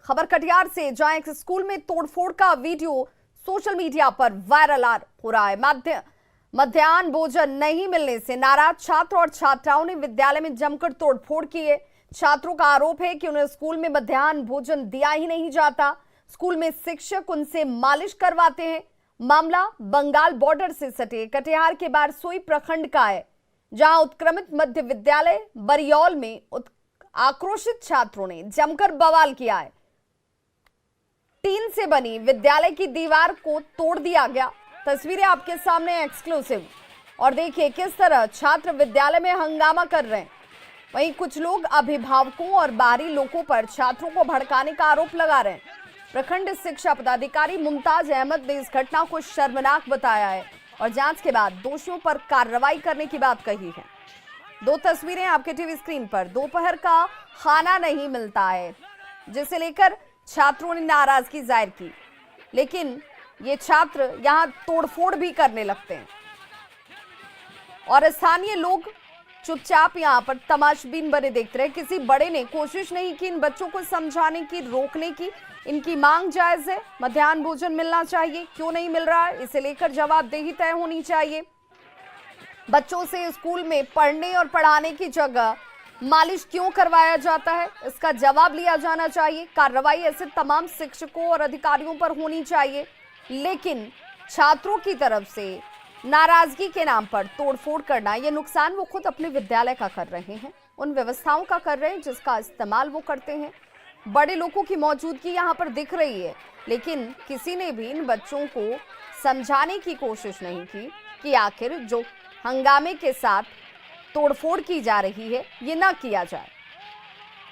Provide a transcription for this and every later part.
खबर कटिहार से, जहां एक स्कूल में तोड़फोड़ का वीडियो सोशल मीडिया पर वायरल हो रहा है। मध्याह्न भोजन नहीं मिलने से नाराज छात्र और छात्राओं ने विद्यालय में जमकर तोड़फोड़ की है। छात्रों का आरोप है कि उन्हें स्कूल में मध्याह्न भोजन दिया ही नहीं जाता। स्कूल में शिक्षक उनसे मालिश करवाते हैं। मामला बंगाल बॉर्डर से सटे कटिहार के बारसोई प्रखंड का है, जहां उत्क्रमित मध्य विद्यालय बरियौल में आक्रोशित छात्रों ने जमकर बवाल किया है। टीन से बनी विद्यालय की दीवार को तोड़ दिया गया। तस्वीरें आपके सामने एक्सक्लूसिव। और देखिए किस तरह छात्र विद्यालय में हंगामा कर रहे हैं। वहीं कुछ लोग अभिभावकों और बाहरी लोगों पर छात्रों को भड़काने का आरोप लगा रहे हैं। प्रखंड शिक्षा पदाधिकारी मुमताज अहमद ने इस घटना को शर्मनाक बताया है और जांच के बाद दोषियों पर कार्रवाई करने की बात कही है। दो तस्वीरें आपके टीवी स्क्रीन पर। दोपहर का खाना नहीं मिलता है, जिसे लेकर छात्रों ने नाराजगी जाहिर की, लेकिन ये छात्र यहां तोड़फोड़ भी करने लगते हैं और स्थानीय लोग चुपचाप यहां पर तमाशबीन बने देखते रहे। किसी बड़े ने कोशिश नहीं की इन बच्चों को समझाने की, रोकने की। इनकी मांग जायज है, मध्याह्न भोजन मिलना चाहिए, क्यों नहीं मिल रहा है इसे लेकर जवाबदेही तय होनी चाहिए। बच्चों से स्कूल में पढ़ने और पढ़ाने की जगह मालिश क्यों करवाया जाता है, इसका जवाब लिया जाना चाहिए। कार्रवाई ऐसे तमाम शिक्षकों और अधिकारियों पर होनी चाहिए, लेकिन छात्रों की तरफ से नाराजगी के नाम पर तोड़फोड़ करना, ये नुकसान वो खुद अपने विद्यालय का कर रहे हैं, उन व्यवस्थाओं का कर रहे हैं जिसका इस्तेमाल वो करते हैं। बड़े लोगों की मौजूदगी यहाँ पर दिख रही है, लेकिन किसी ने भी इन बच्चों को समझाने की कोशिश नहीं की कि आखिर जो हंगामे के साथ तोड़फोड़ की जा रही है ये ना किया जाए।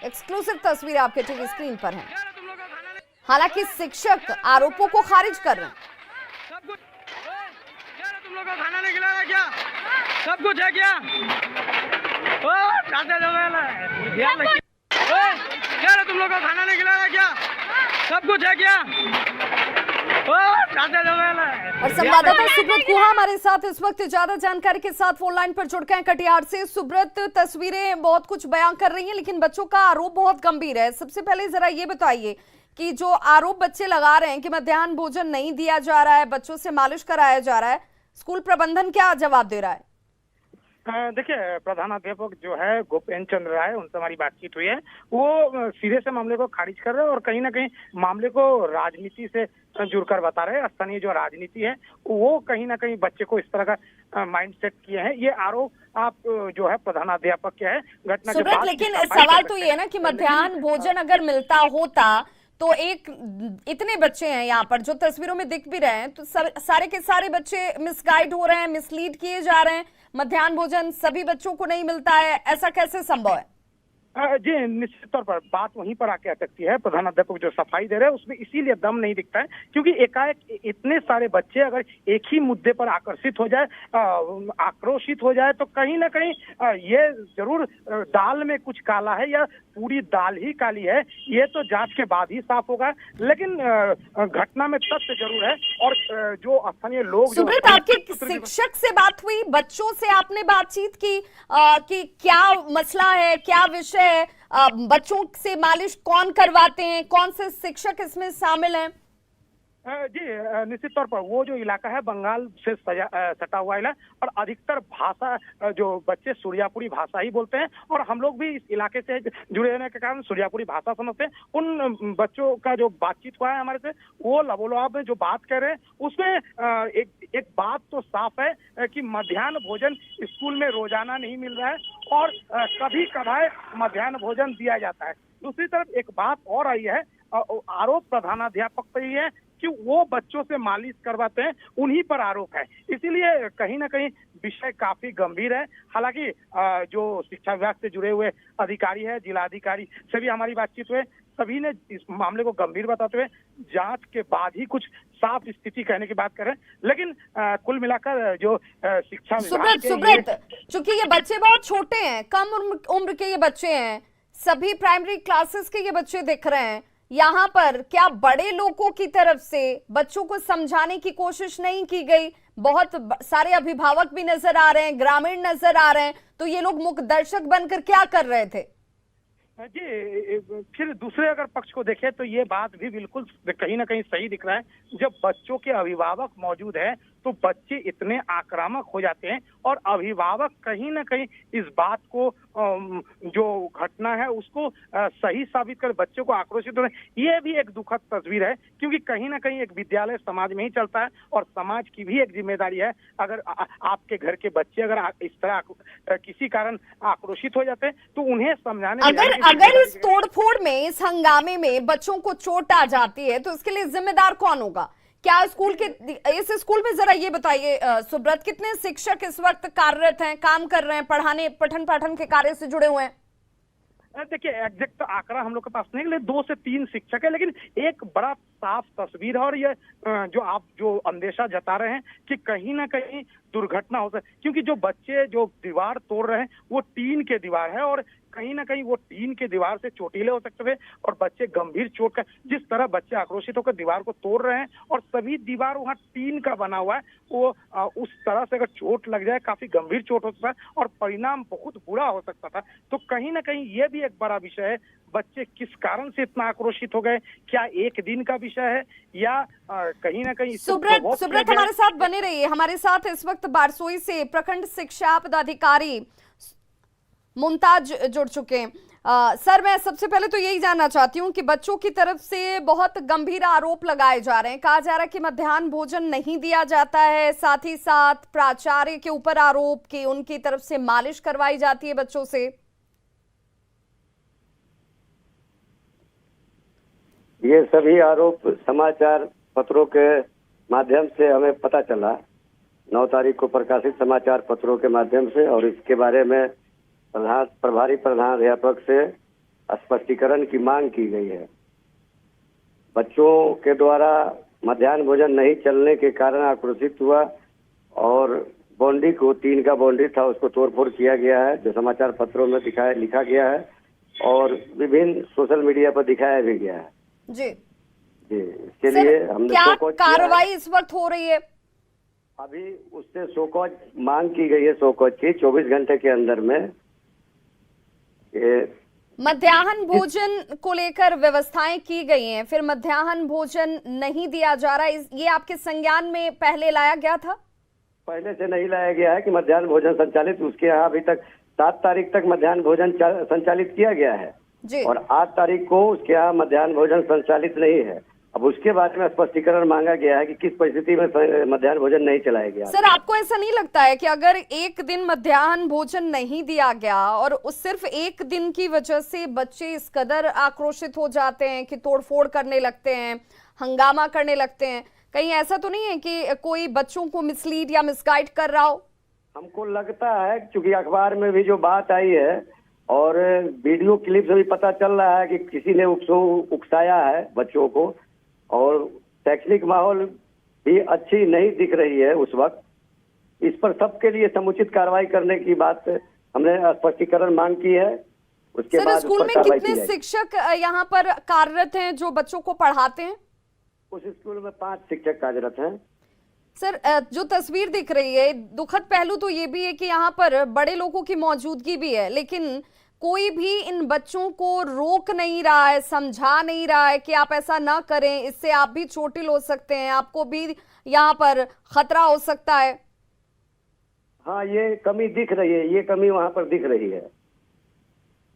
एक्सक्लूसिव तस्वीर आपके टीवी स्क्रीन पर है। हालांकि शिक्षक आरोपों को खारिज कर रहे हैं। तुम लोग को खाना नहीं खिलाया क्या? सब कुछ है क्या? तुम लोग को खाना नहीं खिलाया क्या? सब कुछ है क्या? और संवाददाता सुब्रत गुहा हमारे साथ इस वक्त ज्यादा जानकारी के साथ फोन लाइन पर जुड़ गए हैं कटिहार से। सुब्रत, तस्वीरें बहुत कुछ बयां कर रही हैं, लेकिन बच्चों का आरोप बहुत गंभीर है। सबसे पहले जरा ये बताइए कि जो आरोप बच्चे लगा रहे हैं कि मध्याह्न भोजन नहीं दिया जा रहा है, बच्चों से मालिश कराया जा रहा है, स्कूल प्रबंधन क्या जवाब दे रहा है? देखिए, प्रधानाध्यापक जो है गोपेन चंद्र राय, उनसे हमारी बातचीत हुई है। वो सीधे से मामले को खारिज कर रहे हैं और कहीं ना कहीं मामले को राजनीति से जुड़कर बता रहे हैं। स्थानीय जो राजनीति है वो कहीं ना कहीं बच्चे को इस तरह का माइंड सेट किए हैं। ये आरोप आप जो है प्रधानाध्यापक के है घटना के बाद। लेकिन सवाल तो ये है ना कि मध्याह्न भोजन अगर मिलता होता तो इतने बच्चे हैं यहाँ पर जो तस्वीरों में दिख भी रहे हैं, तो सारे के सारे बच्चे मिसगाइड हो रहे हैं, मिसलीड किए जा रहे हैं। मध्याह्न भोजन सभी बच्चों को नहीं मिलता है, ऐसा कैसे संभव है? जी, निश्चित तौर पर बात वहीं पर आके अटकती है। प्रधानाध्यापक जो सफाई दे रहे हैं उसमें इसीलिए दम नहीं दिखता है क्योंकि एकाएक इतने सारे बच्चे अगर एक ही मुद्दे पर आकर्षित हो जाए, आक्रोशित हो जाए, तो कहीं ना कहीं ये जरूर दाल में कुछ काला है या पूरी दाल ही काली है, ये तो जांच के बाद ही साफ होगा। लेकिन घटना में तथ्य जरूर है। और जो स्थानीय लोग, सुब्रत, आपके शिक्षक से बात हुई, बच्चों से आपने बातचीत की कि क्या मसला है, क्या विषय है, बच्चों से मालिश कौन करवाते हैं, कौन से शिक्षक इसमें शामिल हैं? जी, निश्चित तौर पर वो जो इलाका है बंगाल से सटा हुआ इलाका, और अधिकतर भाषा जो बच्चे सूर्यापुरी भाषा ही बोलते हैं और हम लोग भी इस इलाके से जुड़े होने के कारण सूर्यापुरी भाषा समझते हैं। उन बच्चों का जो बातचीत हुआ है हमारे से, वो लबोलाब में जो बात कर रहे हैं उसमें एक बात तो साफ है कि मध्याह्न भोजन स्कूल में रोजाना नहीं मिल रहा है और कभी कभार मध्याह्न भोजन दिया जाता है। दूसरी तरफ एक बात और आई है, आरोप प्रधानाध्यापक पर ही है कि वो बच्चों से मालिश करवाते हैं, उन्हीं पर आरोप है। इसीलिए कहीं ना कहीं विषय काफी गंभीर है। हालांकि जो शिक्षा विभाग से जुड़े हुए अधिकारी है, जिलाधिकारी से भी हमारी बातचीत हुई, सभी ने इस मामले को गंभीर बताते हुए जांच के बाद ही कुछ साफ स्थिति कहने की बात कर रहे हैं। लेकिन कुल मिलाकर जो शिक्षा सुब्रत, चूंकि ये बच्चे बहुत छोटे हैं, कम उम्र के ये बच्चे हैं, सभी प्राइमरी क्लासेस के ये बच्चे दिख रहे हैं, यहाँ पर क्या बड़े लोगों की तरफ से बच्चों को समझाने की कोशिश नहीं की गई? बहुत सारे अभिभावक भी नजर आ रहे हैं, ग्रामीण नजर आ रहे हैं, तो ये लोग मूक दर्शक बनकर क्या कर रहे थे? जी, फिर दूसरे अगर पक्ष को देखें तो ये बात भी बिल्कुल कहीं ना कहीं सही दिख रहा है। जब बच्चों के अभिभावक मौजूद है तो बच्चे इतने आक्रामक हो जाते हैं और अभिभावक कहीं ना कहीं इस बात को जो घटना है उसको सही साबित कर बच्चों को आक्रोशित हो रहे हैं। ये भी एक दुखद तस्वीर है, क्योंकि कहीं ना कहीं एक विद्यालय समाज में ही चलता है और समाज की भी एक जिम्मेदारी है। अगर आपके घर के बच्चे अगर इस तरह किसी कारण आक्रोशित हो जाते हैं तो उन्हें समझाने अगर इस तोड़फोड़ में, इस हंगामे में बच्चों को चोट आ जाती है तो इसके लिए जिम्मेदार कौन होगा? क्या स्कूल के, इस स्कूल में जरा ये बताइए सुब्रत, कितने शिक्षक इस वक्त कार्यरत हैं, काम कर रहे हैं, पढ़ाने पठन पाठन के कार्य से जुड़े हुए हैं? देखिए, एग्जैक्ट आंकड़ा हम लोग के पास नहीं, लेकिन 2 से 3 शिक्षक है, लेकिन एक बड़ा साफ तस्वीर है। और ये जो आप जो अंदेशा जता रहे हैं कि कहीं ना कहीं दुर्घटना हो सकती, क्योंकि जो बच्चे जो दीवार तोड़ रहे हैं वो टीन के दीवार है और कहीं ना कहीं वो टीन के दीवार से चोटीले हो सकते थे और बच्चे गंभीर चोट का, जिस तरह बच्चे आक्रोशित होकर दीवार को तोड़ रहे हैं और सभी दीवार वहाँ टीन का बना हुआ है, वो उस तरह से अगर चोट लग जाए काफी गंभीर चोट हो सकता है और परिणाम बहुत बुरा हो सकता था। तो कहीं ना कहीं ये भी एक बड़ा विषय है, बच्चे किस कारण से इतना आक्रोशित हो गए, क्या एक दिन का विषय है या कहीं ना कहीं। सुब्रत हमारे साथ बने रहिए। हमारे साथ इस वक्त बारसोई से प्रखंड शिक्षा पदाधिकारी मुमताज जुड़ चुके हैं। सर, मैं सबसे पहले तो यही जानना चाहती हूँ कि बच्चों की तरफ से बहुत गंभीर आरोप लगाए जा रहे हैं। कहा जा रहा है कि मध्याह्न भोजन नहीं दिया जाता है, साथ ही साथ प्राचार्य के ऊपर आरोप कि उनकी तरफ से मालिश करवाई जाती है बच्चों से। ये सभी आरोप समाचार पत्रों के माध्यम से हमें पता चला, 9 तारीख को प्रकाशित समाचार पत्रों के माध्यम से, और इसके बारे में प्रभारी प्रधानाध्यापक से स्पष्टीकरण की मांग की गई है। बच्चों के द्वारा मध्याह्न भोजन नहीं चलने के कारण आक्रोशित हुआ और बाउंड्री को, टीन का बाउंड्री था, उसको तोड़फोड़ किया गया है, जो समाचार पत्रों में लिखा गया है और विभिन्न सोशल मीडिया पर दिखाया भी गया है। जी, इसके लिए हमने क्या कार्रवाई इस वक्त हो रही है? अभी उससे शोकॉज मांग की गई है, शोकॉज की 24 घंटे के अंदर में। मध्याह्न भोजन को लेकर व्यवस्थाएं की गई हैं, फिर मध्याह्न भोजन नहीं दिया जा रहा है, ये आपके संज्ञान में पहले लाया गया था? पहले से नहीं लाया गया है कि मध्याह्न भोजन संचालित, उसके यहाँ अभी तक 7 तारीख तक मध्याह्न भोजन संचालित किया गया है जी। और 8 तारीख को उसके यहाँ मध्याह्न भोजन संचालित नहीं है। अब उसके बारे में स्पष्टीकरण मांगा गया है कि किस परिस्थिति में मध्याह्न भोजन नहीं चलाया गया। सर, आपको ऐसा नहीं लगता है कि अगर एक दिन मध्याह्न भोजन नहीं दिया गया और उस सिर्फ एक दिन की वजह से बच्चे इस कदर आक्रोशित हो जाते हैं कि तोड़फोड़ करने लगते हैं, हंगामा करने लगते हैं, कहीं ऐसा तो नहीं है कि कोई बच्चों को मिसलीड या मिसगाइड कर रहा हो? हमको लगता है, क्योंकि अखबार में भी जो बात आई है और वीडियो क्लिप से भी पता चल रहा है कि किसी ने उकसाया है बच्चों को, और शैक्षणिक माहौल भी अच्छी नहीं दिख रही है उस वक्त। इस पर सबके लिए समुचित कार्रवाई करने की बात हमने स्पष्टीकरण मांग की है। उसके बाद स्कूल में कितने शिक्षक यहाँ पर कार्यरत हैं जो बच्चों को पढ़ाते हैं? उस स्कूल में 5 शिक्षक कार्यरत हैं। सर, जो तस्वीर दिख रही है, दुखद पहलू तो ये भी है कि यहाँ पर बड़े लोगों की मौजूदगी भी है, लेकिन कोई भी इन बच्चों को रोक नहीं रहा है, समझा नहीं रहा है कि आप ऐसा ना करें, इससे आप भी चोटिल हो सकते हैं, आपको भी यहाँ पर खतरा हो सकता है। हाँ, ये कमी दिख रही है, ये कमी वहाँ पर दिख रही है।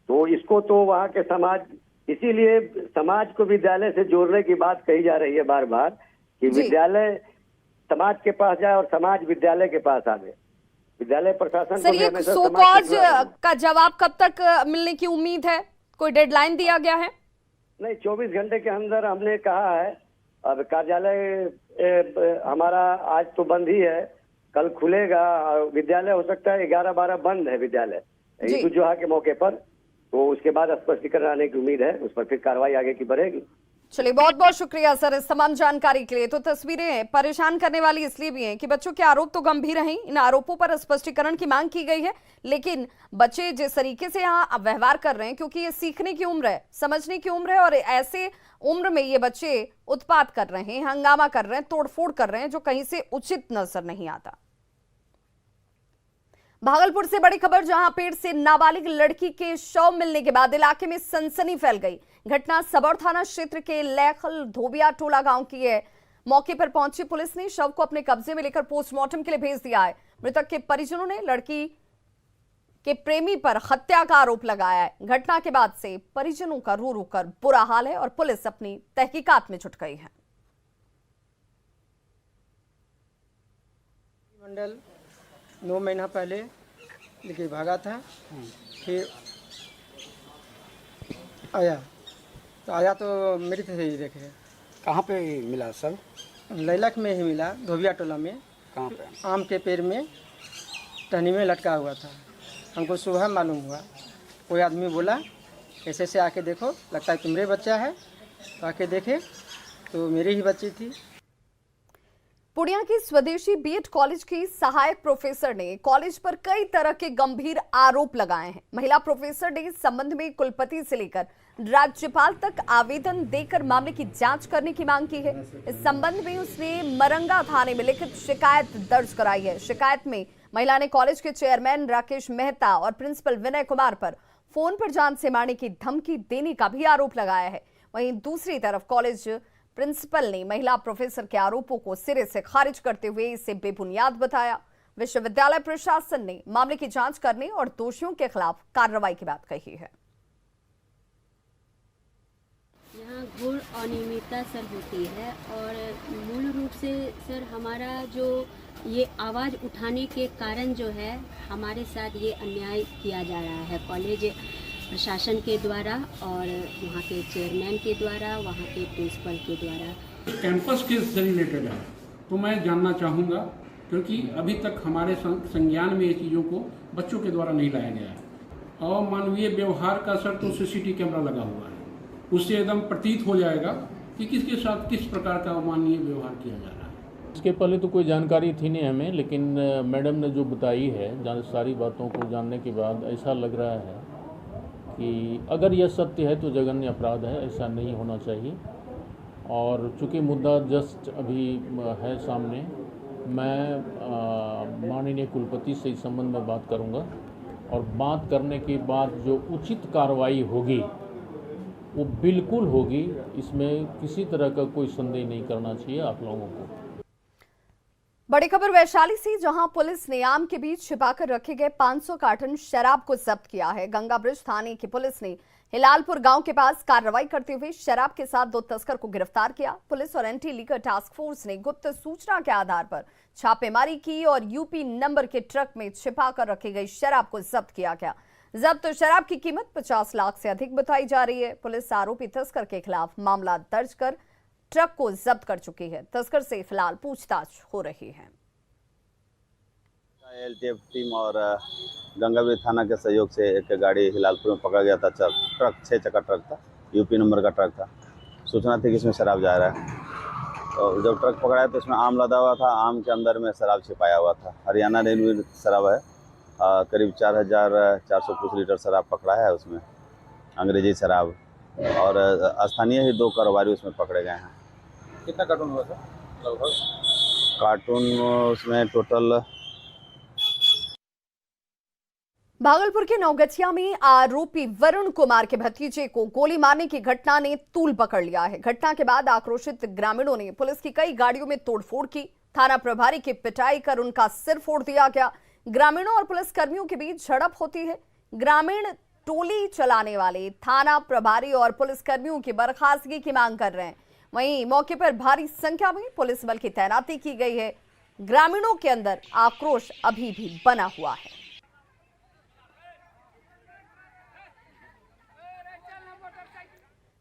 तो इसको तो वहाँ के समाज, इसीलिए समाज को विद्यालय से जोड़ने की बात कही जा रही है बार बार कि विद्यालय समाज के पास जाए और समाज विद्यालय के पास आवे। विद्यालय प्रशासन सर, ये सोकॉज का जवाब कब तक मिलने की उम्मीद है? कोई डेडलाइन दिया गया है? नहीं, 24 घंटे के अंदर हमने कहा है। अब कार्यालय हमारा आज तो बंद ही है, कल खुलेगा। विद्यालय हो सकता है 11-12 बंद है विद्यालय ईद उल जुहा के मौके पर, तो उसके बाद स्पष्टीकरण आने की उम्मीद है, उस पर फिर कार्रवाई आगे की बढ़ेगी। चलिए, बहुत बहुत शुक्रिया सर इस तमाम जानकारी के लिए। तो तस्वीरें परेशान करने वाली इसलिए भी हैं कि बच्चों के आरोप तो गंभीर हैं, इन आरोपों पर स्पष्टीकरण की मांग की गई है, लेकिन बच्चे जिस तरीके से यहाँ व्यवहार कर रहे हैं, क्योंकि ये सीखने की उम्र है, समझने की उम्र है, और ऐसे उम्र में ये बच्चे उत्पात कर रहे हैं, हंगामा कर रहे हैं, तोड़फोड़ कर रहे हैं, जो कहीं से उचित नजर नहीं आता। भागलपुर से बड़ी खबर, जहां पेड़ से नाबालिग लड़की के शव मिलने के बाद इलाके में सनसनी फैल गई। घटना सबौर थाना क्षेत्र के लैखल धोबिया टोला गांव की है। मौके पर पहुंची पुलिस ने शव को अपने कब्जे में लेकर पोस्टमार्टम के लिए भेज दिया है। मृतक के परिजनों ने लड़की के प्रेमी पर हत्या का आरोप लगाया है। घटना के बाद से परिजनों का रो रो कर बुरा हाल है और पुलिस अपनी तहकीकात में जुट गई है। मंडल 9 महीना पहले लेके भागा था, फिर आया तो मेरी थे ही देखे। कहाँ पे मिला सर? लैलक में ही मिला, धोबिया टोला में। कहाँ पे? आम के पेड़ में टहनी में लटका हुआ था। हमको सुबह मालूम हुआ, कोई आदमी बोला ऐसे से आके देखो, लगता है तुम्हारे बच्चा है। तो आके देखे तो मेरी ही बच्ची थी। पूर्णिया की स्वदेशी बीएड कॉलेज की सहायक प्रोफेसर ने कॉलेज पर कई तरह के गंभीर आरोप लगाए हैं। महिला प्रोफेसर ने इस संबंध में कुलपति से लेकर राज्यपाल तक आवेदन देकर मामले की जांच करने की मांग की है। इस संबंध में उसने मरंगा थाने में लिखित शिकायत दर्ज कराई है। शिकायत में महिला ने कॉलेज के चेयरमैन राकेश मेहता और प्रिंसिपल विनय कुमार पर फोन पर जान से मारने की धमकी देने का भी आरोप लगाया है। वहीं दूसरी तरफ कॉलेज प्रिंसिपल ने महिला प्रोफेसर के आरोपों को सिरे से खारिज करते हुए इसे बेबुनियाद बताया। विश्वविद्यालय प्रशासन ने मामले की जांच करने और दोषियों के खिलाफ कार्रवाई की बात कही है। यहाँ घोर अनियमितता सर होती है और मूल रूप से सर हमारा जो ये आवाज़ उठाने के कारण जो है हमारे साथ ये अन्याय किया जा रहा है कॉलेज प्रशासन के द्वारा और वहाँ के चेयरमैन के द्वारा, वहाँ के प्रिंसिपल के द्वारा। कैंपस के से रिलेटेड है तो मैं जानना चाहूँगा, क्योंकि अभी तक हमारे संज्ञान में ये चीज़ों को बच्चों के द्वारा नहीं लाया गया है। और मानवीय व्यवहार का असर तो सीसीटीवी कैमरा लगा हुआ है, उससे एकदम प्रतीत हो जाएगा कि किसके साथ किस प्रकार का अमानवीय व्यवहार किया जा रहा है। इसके पहले तो कोई जानकारी थी नहीं हमें, लेकिन मैडम ने जो बताई है, सारी बातों को जानने के बाद ऐसा लग रहा है कि अगर यह सत्य है तो जघन्य अपराध है, ऐसा नहीं होना चाहिए। और चूँकि मुद्दा जस्ट अभी है सामने, मैं माननीय कुलपति से इस संबंध में बात करूंगा और बात करने के बाद जो उचित कार्रवाई होगी वो बिल्कुल होगी। इसमें किसी तरह का कोई संदेह नहीं करना चाहिए आप लोगों को। बड़ी खबर वैशाली से, जहां पुलिस ने आम के बीच छिपाकर रखे गए 500 कार्टन शराब को जब्त किया है। गंगा ब्रिज थाने की पुलिस ने हिलालपुर गांव के पास कार्रवाई करते हुए शराब के साथ 2 तस्कर को गिरफ्तार किया। पुलिस और एंटी लीकर टास्क फोर्स ने गुप्त सूचना के आधार पर छापेमारी की और यूपी नंबर के ट्रक में छिपाकर रखी गई शराब को जब्त किया गया। जब्त शराब की कीमत 50 लाख से अधिक बताई जा रही है। पुलिस आरोपी तस्कर के खिलाफ मामला दर्ज कर ट्रक को जब्त कर चुकी है। तस्कर से फिलहाल पूछताछ हो रही है। एलटीएफ टीम और गंगाब्रिज थाना के सहयोग से एक गाड़ी हिलालपुर में पकड़ा गया था। ट्रक 6 चक्का ट्रक था, यूपी नंबर का ट्रक था। सूचना थी कि इसमें शराब जा रहा है, तो जब ट्रक पकड़ा है तो इसमें आम लदा हुआ था। आम के अंदर में शराब छिपाया हुआ था। हरियाणा रेलवे शराब है, करीब 4400 लीटर शराब पकड़ा है उसमें, अंग्रेजी शराब। और स्थानीय ही 2 कारोबारी उसमें पकड़े गए हैं। कितना कार्टून हुआ था लगभग? कार्टून उसमें टोटल। भागलपुर के नौगछिया में आरोपी वरुण कुमार के भतीजे को गोली मारने की घटना ने तूल पकड़ लिया है। घटना के बाद आक्रोशित ग्रामीणों ने पुलिस की कई गाड़ियों में तोड़फोड़ की। थाना प्रभारी की पिटाई कर उनका सिर फोड़ दिया गया। ग्रामीणों और पुलिस कर्मियों के बीच झड़प होती है। ग्रामीण टोली चलाने वाले थाना प्रभारी और पुलिस कर्मियों की बर्खास्तगी की मांग कर रहे हैं। वहीं मौके पर भारी संख्या में पुलिस बल की तैनाती की गई है। ग्रामीणों के अंदर आक्रोश अभी भी बना हुआ है।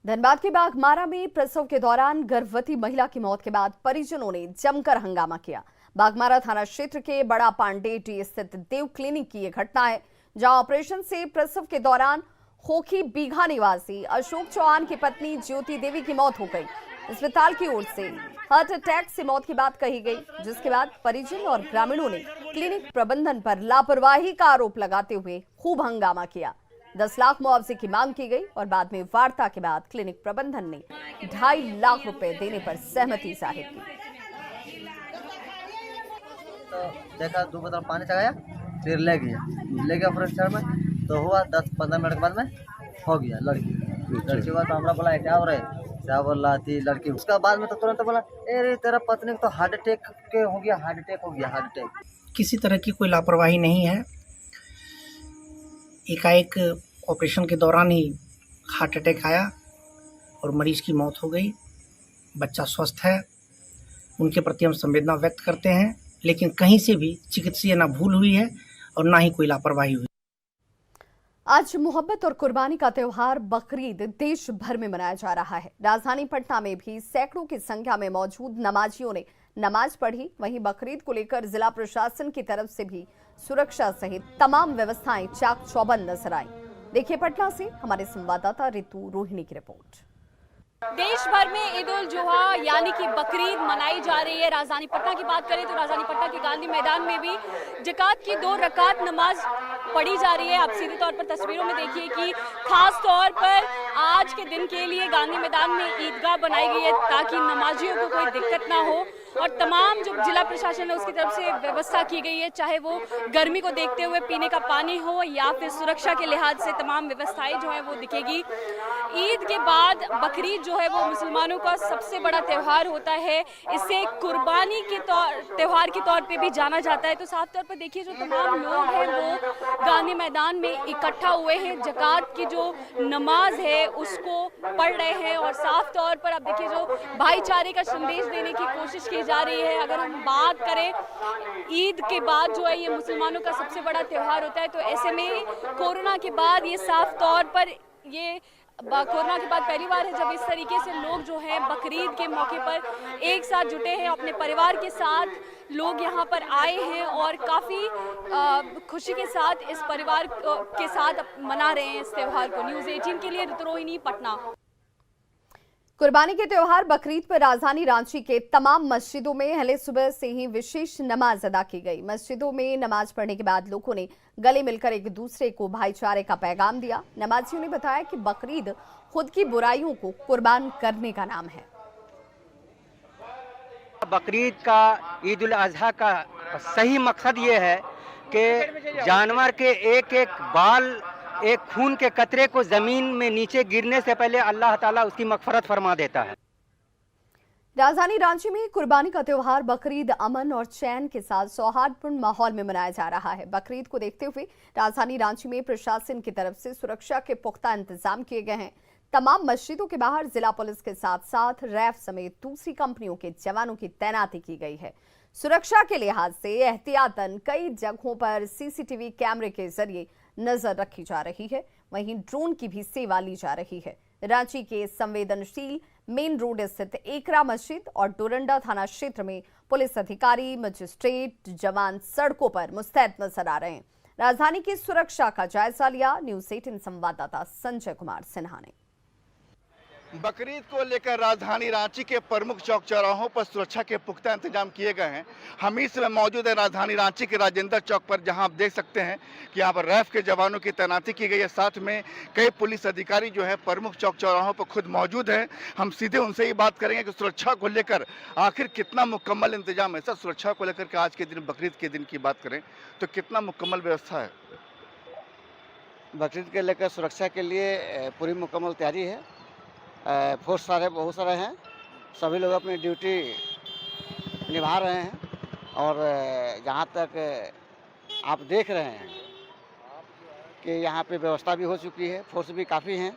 धनबाद के बाघमारा में प्रसव के दौरान गर्भवती महिला की मौत के बाद परिजनों ने जमकर हंगामा किया। बाघमारा थाना क्षेत्र के बड़ा पांडेटी स्थित देव क्लिनिक की यह घटना है, जहां ऑपरेशन से प्रसव के दौरान खोखी बीघा निवासी अशोक चौहान की पत्नी ज्योति देवी की मौत हो गई। अस्पताल की ओर से हार्ट अटैक से मौत की बात कही गई, जिसके बाद परिजन और ग्रामीणों ने क्लिनिक प्रबंधन पर लापरवाही का आरोप लगाते हुए खूब हंगामा किया। 10 लाख मुआवजे की मांग की गई और बाद में वार्ता के बाद क्लिनिक प्रबंधन ने 2.5 लाख रुपए देने पर सहमति जाहिर की। तो देखा 2 बोतल पानी चढ़ाया, फिर ले गया परीक्षण में, तो हुआ 10-15 मिनट के बाद में हो गया लड़की हुआ। तो हमरा बोला क्या हो रहा है, क्या बोल रहा थी लड़की। उसका बाद में तो तुरंत बोला अरे तेरा पत्नी को तो हार्ट अटैक हो गया। किसी तरह की कोई लापरवाही नहीं है। एकाएक ऑपरेशन के दौरान ही हार्ट अटैक आया और मरीज की मौत हो गई। बच्चा स्वस्थ है, उनके प्रति हम संवेदना व्यक्त करते हैं, लेकिन कहीं से भी चिकित्सीय ना भूल हुई है और ना ही कोई लापरवाही हुई। आज मोहब्बत और कुर्बानी का त्योहार बकरीद देश भर में मनाया जा रहा है। राजधानी पटना में भी सैकड़ों की संख्या में मौजूद नमाजियों ने नमाज पढ़ी। वहीं बकरीद को लेकर जिला प्रशासन की तरफ से भी सुरक्षा सहित तमाम व्यवस्थाएं चाक चौबंद नजर आई। देखिए पटना से हमारे संवाददाता रितु रोहिणी की रिपोर्ट। देश भर में ईद उल जुहा यानी कि बकरीद मनाई जा रही है। राजधानी पटना की बात करें तो राजधानी पटना के गांधी मैदान में भी ज़कात की 2 रकात नमाज पढ़ी जा रही है। आप सीधे तौर पर तस्वीरों में देखिए कि खास तौर पर आज के दिन के लिए गांधी मैदान में ईदगाह बनाई गई है ताकि नमाजियों को कोई दिक्कत ना हो। और तमाम जो जिला प्रशासन है उसकी तरफ से व्यवस्था की गई है, चाहे वो गर्मी को देखते हुए पीने का पानी हो या फिर सुरक्षा के लिहाज से तमाम व्यवस्थाएं जो है वो दिखेगी। ईद के बाद बकरीद जो है वो मुसलमानों का सबसे बड़ा त्यौहार होता है। इसे कुर्बानी के त्यौहार के तौर पे भी जाना जाता है। तो साफ तौर पर देखिए जो तमाम लोग हैं वो गांधी मैदान में इकट्ठा हुए हैं, ज़कात की जो नमाज है उसको पढ़ रहे हैं। और साफ तौर पर आप देखिए जो भाईचारे का संदेश देने की कोशिश की जा रही है। अगर हम बात करें ईद के बाद जो है ये मुसलमानों का सबसे बड़ा त्यौहार होता है, तो ऐसे में कोरोना के बाद ये साफ तौर पर कोरोना के बाद पहली बार है जब इस तरीके से लोग जो हैं बकरीद के मौके पर एक साथ जुटे हैं, अपने परिवार के साथ लोग यहाँ पर आए हैं और काफ़ी खुशी के साथ इस परिवार के साथ मना रहे हैं इस त्यौहार को। न्यूज़ 18 के लिए रितु रोहिणी, पटना। कुर्बानी के त्योहार बकरीद पर राजधानी रांची के तमाम मस्जिदों में पहले सुबह से ही विशेष नमाज अदा की गई। मस्जिदों में नमाज पढ़ने के बाद लोगों ने गले मिलकर एक दूसरे को भाईचारे का पैगाम दिया। नमाजियों ने बताया कि बकरीद खुद की बुराइयों को कुर्बान करने का नाम है। बकरीद का, ईद उल अजहा का सही मकसद ये है कि जानवर के एक एक बाल, एक खून के कतरे को जमीन में नीचे गिरने से पहले अल्लाह ताला उसकी मगफरत फरमा देता है। राजधानी रांची में कुर्बानी का त्योहार बकरीद अमन और चैन के साथ सौहार्दपूर्ण माहौल में मनाया जा रहा है। बकरीद को देखते हुए राजधानी रांची में प्रशासन की तरफ से सुरक्षा के पुख्ता इंतजाम किए गए हैं। तमाम मस्जिदों के बाहर जिला पुलिस के साथ साथ रैफ समेत दूसरी कंपनियों के जवानों की तैनाती की गई है। सुरक्षा के लिहाज से एहतियातन कई जगहों पर सीसीटीवी कैमरे के जरिए नजर रखी जा रही है। वहीं ड्रोन की भी सेवा ली जा रही है। रांची के संवेदनशील मेन रोड स्थित एकरा मस्जिद और डोरंडा थाना क्षेत्र में पुलिस अधिकारी, मजिस्ट्रेट, जवान सड़कों पर मुस्तैद नजर आ रहे हैं। राजधानी की सुरक्षा का जायजा लिया न्यूज़ 18 संवाददाता संजय कुमार सिन्हा ने। बकरीद को लेकर राजधानी रांची के प्रमुख चौक चौराहों पर सुरक्षा के पुख्ता इंतजाम किए गए हैं। हम इस समय मौजूद है राजधानी रांची के राजेंद्र चौक पर, जहां आप देख सकते हैं कि यहाँ पर रैफ के जवानों की तैनाती की गई है। साथ में कई पुलिस अधिकारी जो है प्रमुख चौक चौराहों पर खुद मौजूद हैं। हम सीधे उनसे ही बात करेंगे कि सुरक्षा को लेकर आखिर कितना मुकम्मल इंतजाम है। सर, सुरक्षा को लेकर के आज के दिन, बकरीद के दिन की बात करें तो कितना मुकम्मल व्यवस्था है? बकरीद के लेकर सुरक्षा के लिए पूरी मुकम्मल तैयारी है। फोर्स बहुत सारे हैं, सभी लोग अपनी ड्यूटी निभा रहे हैं। और जहाँ तक आप देख रहे हैं कि यहाँ पे व्यवस्था भी हो चुकी है, फोर्स भी काफ़ी हैं,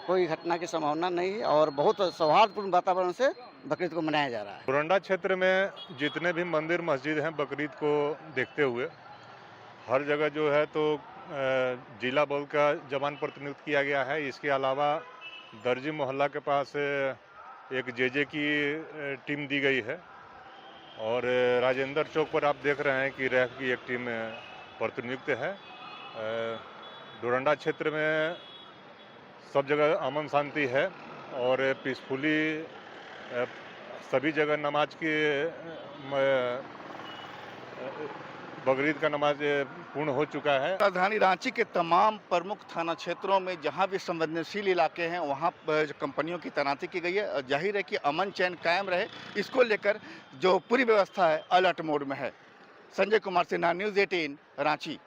कोई घटना की संभावना नहीं है और बहुत सौहार्दपूर्ण वातावरण से बकरीद को मनाया जा रहा है। डोरंडा क्षेत्र में जितने भी मंदिर मस्जिद हैं, बकरीद को देखते हुए हर जगह जो है तो जिला बल का जवान प्रतिनियुक्त किया गया है। इसके अलावा दर्जी मोहल्ला के पास एक जेजे की टीम दी गई है और राजेंद्र चौक पर आप देख रहे हैं कि रैफ की एक टीम प्रतिनियुक्त है। डोरंडा क्षेत्र में सब जगह अमन शांति है और पीसफुली सभी जगह नमाज की बकरीद का नमाज पूर्ण हो चुका है। राजधानी रांची के तमाम प्रमुख थाना क्षेत्रों में जहां भी संवेदनशील इलाके हैं वहां पर कंपनियों की तैनाती की गई है। जाहिर है कि अमन चैन कायम रहे, इसको लेकर जो पूरी व्यवस्था है अलर्ट मोड में है। संजय कुमार सिन्हा, न्यूज़ 18 रांची।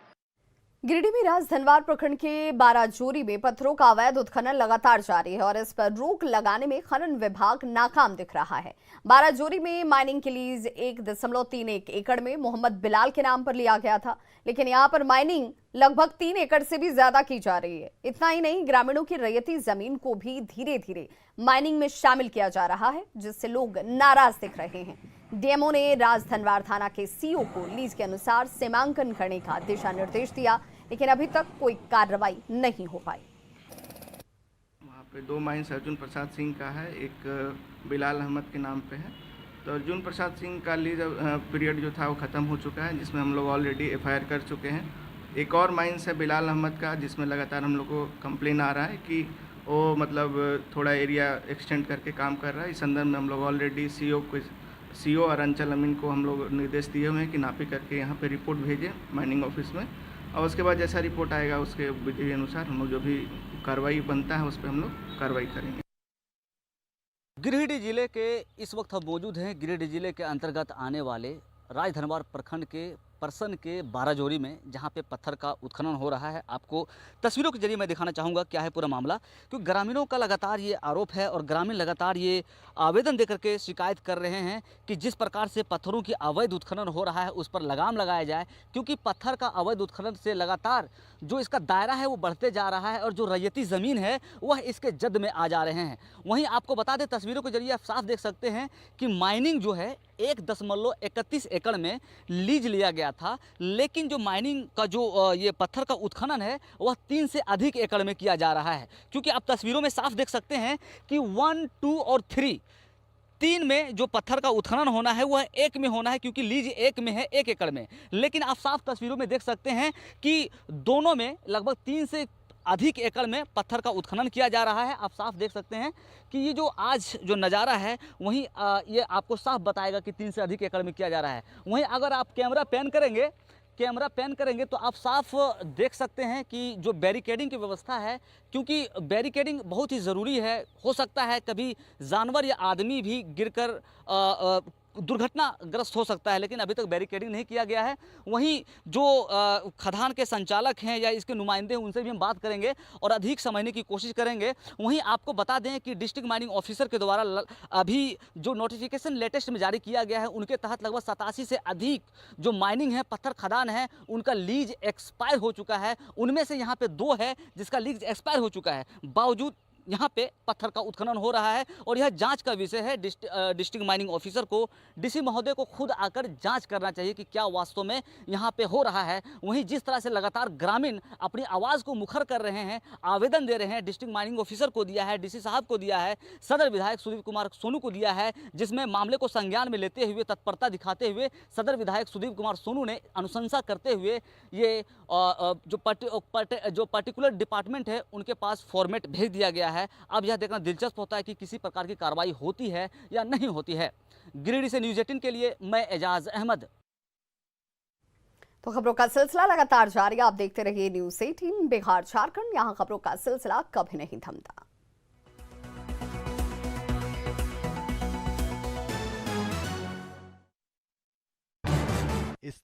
गिरिडीह में राजधनवार प्रखंड के बाराजोरी में पत्थरों का अवैध उत्खनन लगातार जारी है और इस पर रोक लगाने में खनन विभाग नाकाम दिख रहा है। बाराजोरी में माइनिंग की लीज 1.31 एकड़ में मोहम्मद बिलाल के नाम पर लिया गया था, लेकिन यहां पर माइनिंग लगभग 3 एकड़ से भी ज्यादा की जा रही है। इतना ही नहीं, ग्रामीणों की रैयती जमीन को भी धीरे धीरे माइनिंग में शामिल किया जा रहा है, जिससे लोग नाराज दिख रहे हैं। डीएमओ ने राजधनवार थाना के सीओ को लीज के अनुसार सीमांकन करने का दिशा निर्देश दिया, लेकिन अभी तक कोई कार्रवाई नहीं हो पाई। वहाँ पे 2 माइंस अर्जुन प्रसाद सिंह का है, एक बिलाल अहमद के नाम पे है। तो अर्जुन प्रसाद सिंह का लीज पीरियड जो था वो ख़त्म हो चुका है, जिसमें हम लोग ऑलरेडी FIR कर चुके हैं। एक और माइंस है बिलाल अहमद का, जिसमें लगातार हम लोग को कंप्लेन आ रहा है कि वो मतलब थोड़ा एरिया एक्सटेंड करके काम कर रहा है। इस संदर्भ में हम लोग ऑलरेडी सीओ और अंचल अमीन को हम लोग निर्देश दिए हुए हैं कि नापी करके यहाँ पे रिपोर्ट भेजें माइनिंग ऑफिस में, और उसके बाद जैसा रिपोर्ट आएगा उसके विधि अनुसार हम लोग जो भी कार्रवाई बनता है उस पर हम लोग कार्रवाई करेंगे। गिरिडीह जिले के इस वक्त हम मौजूद हैं गिरिडीह जिले के अंतर्गत आने वाले राजधनवार प्रखंड के परसन के बाराजोरी में, जहां पे पत्थर का उत्खनन हो रहा है। आपको तस्वीरों के जरिए मैं दिखाना चाहूँगा क्या है पूरा मामला, क्योंकि ग्रामीणों का लगातार ये आरोप है और ग्रामीण लगातार ये आवेदन देकर के शिकायत कर रहे हैं कि जिस प्रकार से पत्थरों की अवैध उत्खनन हो रहा है उस पर लगाम लगाया जाए, क्योंकि पत्थर का अवैध उत्खनन से लगातार जो इसका दायरा है वो बढ़ते जा रहा है और जो रैयती ज़मीन है वह इसके जद में आ जा रहे हैं। वहीं आपको बता दें, तस्वीरों के जरिए आप साफ देख सकते हैं कि माइनिंग जो है 1.31 एकड़ में लीज लिया गया था, लेकिन जो माइनिंग का जो ये पत्थर का उत्खनन है वह 3 से अधिक एकड़ में किया जा रहा है। क्योंकि आप तस्वीरों में साफ देख सकते हैं कि 1, 2 और 3 में जो पत्थर का उत्खनन होना है वह 1 में होना है, क्योंकि लीज 1 में है, 1 एकड़ में। लेकिन आप साफ तस्वीरों में देख सकते हैं कि दोनों में लगभग 3 से अधिक एकड़ में पत्थर का उत्खनन किया जा रहा है। आप साफ देख सकते हैं कि ये जो आज जो नज़ारा है वहीं ये आपको साफ बताएगा कि 3 से अधिक एकड़ में किया जा रहा है। वहीं अगर आप कैमरा पैन करेंगे तो आप साफ देख सकते हैं कि जो बैरिकेडिंग की व्यवस्था है, क्योंकि बैरिकेडिंग बहुत ही ज़रूरी है। हो सकता है कभी जानवर या आदमी भी गिरकर दुर्घटनाग्रस्त हो सकता है, लेकिन अभी तक बैरिकेडिंग नहीं किया गया है। वहीं जो खदान के संचालक हैं या इसके नुमाइंदे हैं उनसे भी हम बात करेंगे और अधिक समझने की कोशिश करेंगे। वहीं आपको बता दें कि डिस्ट्रिक्ट माइनिंग ऑफिसर के द्वारा अभी जो नोटिफिकेशन लेटेस्ट में जारी किया गया है उनके तहत लगभग 87 से अधिक जो माइनिंग है, पत्थर खदान है, उनका लीज एक्सपायर हो चुका है। उनमें से यहाँ पे 2 है जिसका लीज एक्सपायर हो चुका है, बावजूद यहाँ पे पत्थर का उत्खनन हो रहा है और यह जांच का विषय है। डिस्ट्रिक्ट माइनिंग ऑफिसर को, डीसी महोदय को खुद आकर जांच करना चाहिए कि क्या वास्तव में यहाँ पे हो रहा है। वहीं जिस तरह से लगातार ग्रामीण अपनी आवाज़ को मुखर कर रहे हैं, आवेदन दे रहे हैं, डिस्ट्रिक्ट माइनिंग ऑफिसर को दिया है, डीसी साहब को दिया है, सदर विधायक सुदीप कुमार सोनू को दिया है, जिसमें मामले को संज्ञान में लेते हुए तत्परता दिखाते हुए सदर विधायक सुदीप कुमार सोनू ने अनुशंसा करते हुए ये जो पर्टिकुलर डिपार्टमेंट है उनके पास फॉर्मेट भेज दिया गया है। अब यह देखना दिलचस्प होता है कि किसी प्रकार की कार्रवाई होती है या नहीं होती है। गिरिडीह से न्यूज़ 18 के लिए मैं एजाज अहमद। तो खबरों का सिलसिला लगातार जारी, आप देखते रहिए न्यूज़ 18 बिहार झारखंड। यहाँ खबरों का सिलसिला कभी नहीं थमता।